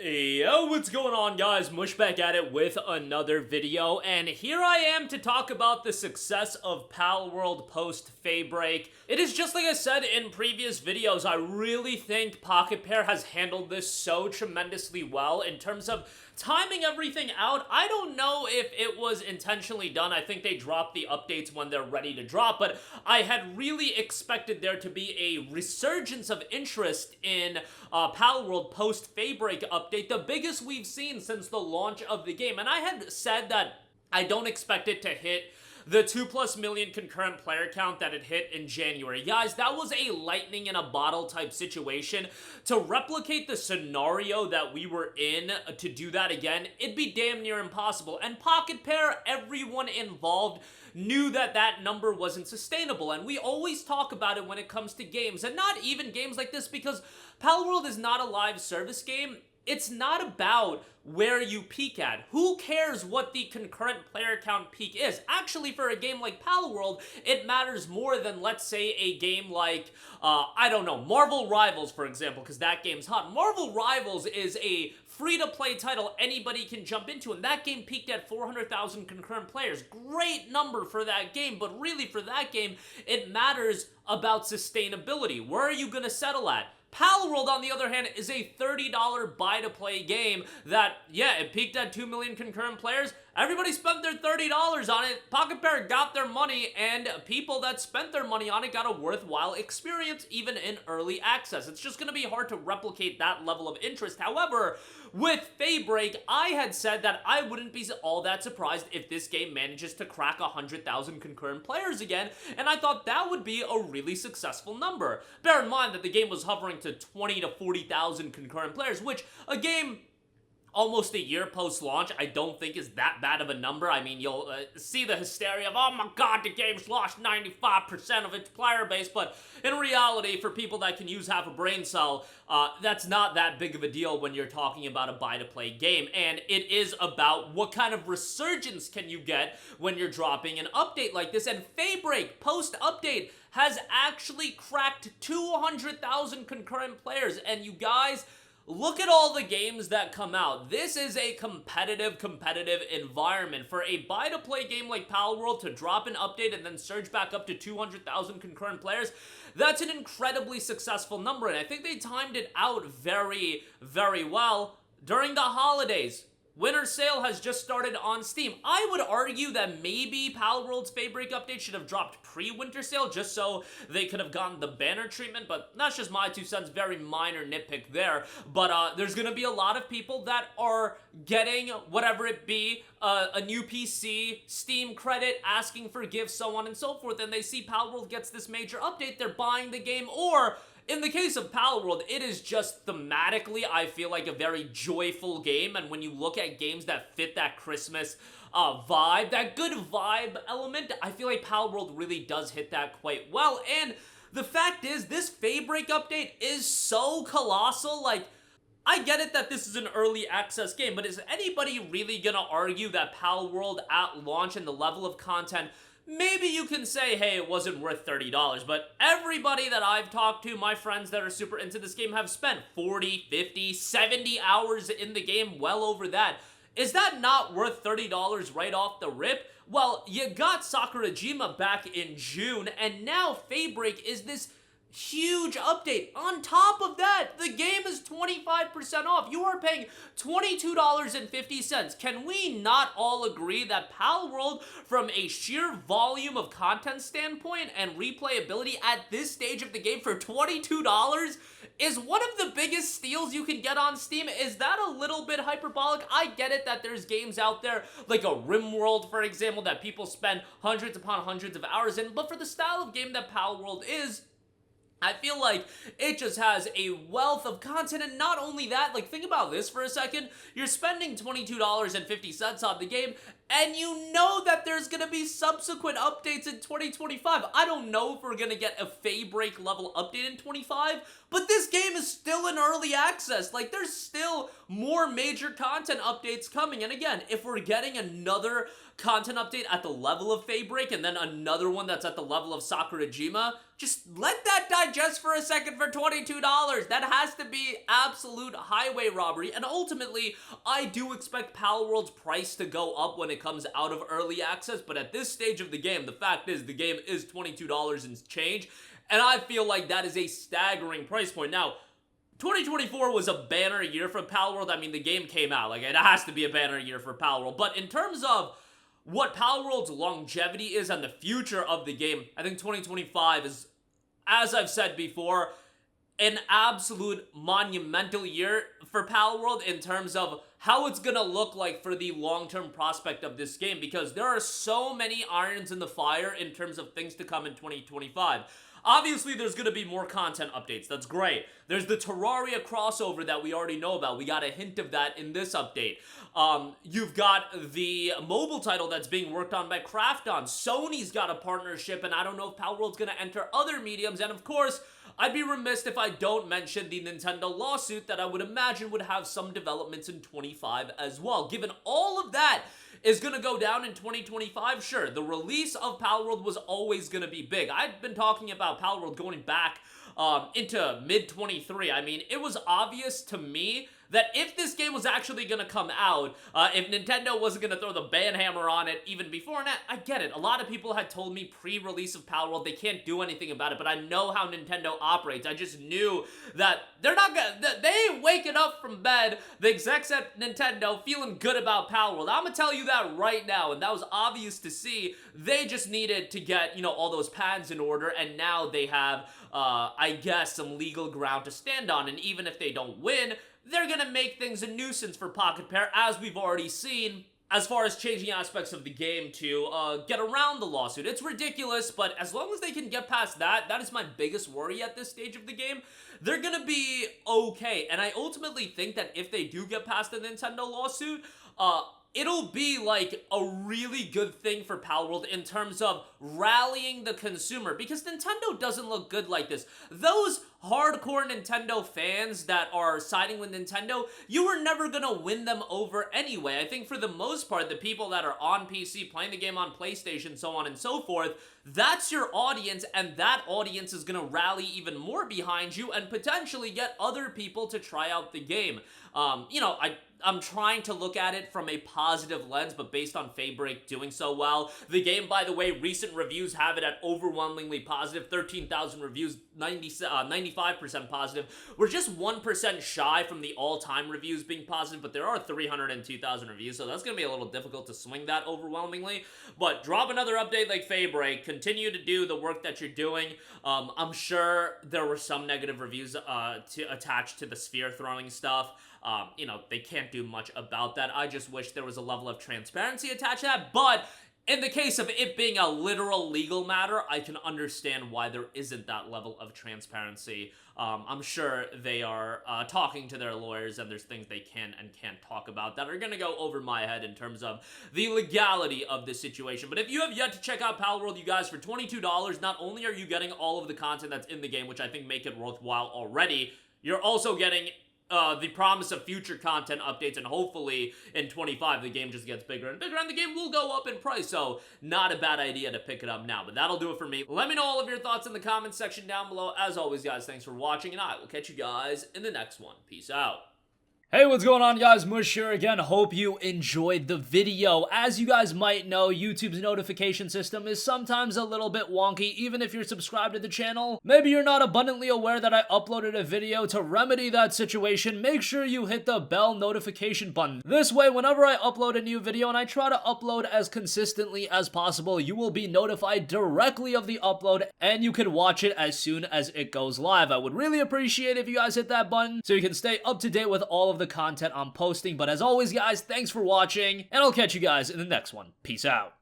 Yo, what's going on, guys? Mush back at it with another video, and here I am to talk about the success of Palworld post-Fay break. It is just like I said in previous videos, I really think Pocket Pair has handled this so tremendously well in terms of timing everything out. I don't know if it was intentionally done. I think they drop the updates when they're ready to drop, but I had really expected there to be a resurgence of interest in Palworld post-Fay break update, the biggest we've seen since the launch of the game. And I had said that I don't expect it to hit the 2+ million concurrent player count that it hit in January. Guys, that was a lightning in a bottle type situation. To replicate the scenario that we were in, to do that again, it'd be damn near impossible. And Pocket Pair, everyone involved knew that that number wasn't sustainable, and we always talk about it when it comes to games, and not even games like this, because Palworld is not a live service game. It's not about where you peak at. Who cares what the concurrent player count peak is? Actually, for a game like Palworld, it matters more than, let's say, a game like, I don't know, Marvel Rivals, for example, because that game's hot. Marvel Rivals is a free-to-play title anybody can jump into, and that game peaked at 400,000 concurrent players. Great number for that game, but really for that game, it matters about sustainability. Where are you going to settle at? Palworld, on the other hand, is a $30 buy-to-play game that, yeah, it peaked at 2 million concurrent players. Everybody spent their $30 on it. Pocket Pair got their money, and people that spent their money on it got a worthwhile experience, even in early access. It's just going to be hard to replicate that level of interest. However, with Fay break, I had said that I wouldn't be all that surprised if this game manages to crack 100,000 concurrent players again, and I thought that would be a really successful number. Bear in mind that the game was hovering to 20 to 40,000 concurrent players, which a game almost a year post-launch I don't think is that bad of a number. I mean, you'll see the hysteria of, oh my god, the game's lost 95% of its player base, but in reality, for people that can use half a brain cell, that's not that big of a deal when you're talking about a buy-to-play game, and it is about what kind of resurgence can you get when you're dropping an update like this, and Fay break, post-update, has actually cracked 200,000 concurrent players, and you guys, look at all the games that come out. This is a competitive environment. For a buy-to-play game like Palworld to drop an update and then surge back up to 200,000 concurrent players, that's an incredibly successful number, and I think they timed it out very, very well during the holidays. Winter sale has just started on Steam. I would argue that maybe Palworld's Fay break update should have dropped pre-winter sale just so they could have gotten the banner treatment, but that's just my 2 cents, very minor nitpick there. But there's gonna be a lot of people that are getting, whatever it be, a new PC, Steam credit, asking for gifts, so on and so forth, and they see Palworld gets this major update, they're buying the game, or in the case of Palworld, it is just thematically, I feel like, a very joyful game, and when you look at games that fit that Christmas vibe, that good vibe element, I feel like Palworld really does hit that quite well, and the fact is, this Fay break update is so colossal. Like, I get it that this is an early access game, but is anybody really gonna argue that Palworld at launch and the level of content, maybe you can say, hey, it wasn't worth $30, but everybody that I've talked to, my friends that are super into this game, have spent 40, 50, 70 hours in the game, well over that. Is that not worth $30 right off the rip? Well, you got Sakurajima back in June, and now Fay break is this huge update. On top of that, the game is 25% off. You are paying $22.50. Can we not all agree that Palworld, from a sheer volume of content standpoint and replayability at this stage of the game for $22 is one of the biggest steals you can get on Steam? Is that a little bit hyperbolic? I get it that there's games out there like a RimWorld, for example, that people spend hundreds upon hundreds of hours in, but for the style of game that Palworld is, I feel like it just has a wealth of content, and not only that, like, think about this for a second. You're spending $22.50 on the game, and you know that there's gonna be subsequent updates in 2025. I don't know if we're gonna get a Fay break level update in 25, but this game is still in early access. Like, there's still more major content updates coming. And again, if we're getting another content update at the level of Faybreak and then another one that's at the level of Sakurajima, just let that digest for a second for $22. That has to be absolute highway robbery. And ultimately, I do expect Palworld's price to go up when it comes out of early access, but at this stage of the game, the fact is the game is $22 and change, and I feel like that is a staggering price point. Now, 2024 was a banner year for Palworld. I mean, the game came out. Like, it has to be a banner year for Palworld. But in terms of what Palworld's longevity is and the future of the game, I think 2025 is, as I've said before, an absolute monumental year for Palworld in terms of how it's gonna look like for the long-term prospect of this game, because there are so many irons in the fire in terms of things to come in 2025. Obviously, there's going to be more content updates. That's great. There's the Terraria crossover that we already know about. We got a hint of that in this update. You've got the mobile title that's being worked on by Krafton. Sony's got a partnership, and I don't know if Palworld's going to enter other mediums. And of course, I'd be remiss if I don't mention the Nintendo lawsuit that I would imagine would have some developments in 25 as well. Given all of that is going to go down in 2025, sure, the release of Palworld was always going to be big. I've been talking about Palworld going back into mid-23. I mean, it was obvious to me that if this game was actually going to come out, if Nintendo wasn't going to throw the ban hammer on it even before, and I get it. A lot of people had told me pre-release of Palworld they can't do anything about it, but I know how Nintendo operates. I just knew that they're not gonna, they ain't waking up from bed, the execs at Nintendo, feeling good about Palworld. I'm gonna tell you that right now, and that was obvious to see. They just needed to get, you know, all those patents in order, and now they have, I guess, some legal ground to stand on, and even if they don't win, they're gonna make things a nuisance for Pocket Pair, as we've already seen, as far as changing aspects of the game to get around the lawsuit. It's ridiculous, but as long as they can get past that, that is my biggest worry at this stage of the game. They're gonna be okay, and I ultimately think that if they do get past the Nintendo lawsuit, it'll be like a really good thing for Palworld in terms of rallying the consumer, because Nintendo doesn't look good like this. Those hardcore Nintendo fans that are siding with Nintendo, you were never gonna win them over anyway. I think for the most part, the people that are on PC, playing the game on PlayStation, so on and so forth, that's your audience, and that audience is gonna rally even more behind you and potentially get other people to try out the game. You know, I'm trying to look at it from a positive lens, but based on Faybreak doing so well. The game, by the way, recent reviews have it at overwhelmingly positive. 13,000 reviews, 95% positive. We're just 1% shy from the all-time reviews being positive, but there are 302,000 reviews, so that's going to be a little difficult to swing that overwhelmingly. But drop another update like Faybreak. Continue to do the work that you're doing. I'm sure there were some negative reviews attached to the sphere throwing stuff. You know, they can't do much about that. I just wish there was a level of transparency attached to that, but in the case of it being a literal legal matter, I can understand why there isn't that level of transparency. I'm sure they are talking to their lawyers, and there's things they can and can't talk about that are going to go over my head in terms of the legality of this situation. But if you have yet to check out Palworld, you guys, for $22, not only are you getting all of the content that's in the game, which I think make it worthwhile already, you're also getting the promise of future content updates, and hopefully in 25 the game just gets bigger and bigger and the game will go up in price, so not a bad idea to pick it up now. But that'll do it for me. Let me know all of your thoughts in the comments section down below. As always, guys, thanks for watching, and I will catch you guys in the next one. Peace out. Hey, what's going on, guys? Mush here again. Hope you enjoyed the video. As you guys might know, YouTube's notification system is sometimes a little bit wonky, even if you're subscribed to the channel. Maybe you're not abundantly aware that I uploaded a video. To remedy that situation, make sure you hit the bell notification button. This way, whenever I upload a new video, and I try to upload as consistently as possible, you will be notified directly of the upload, and you can watch it as soon as it goes live. I would really appreciate if you guys hit that button so you can stay up to date with all of the content I'm posting. But as always, guys, thanks for watching, and I'll catch you guys in the next one. Peace out.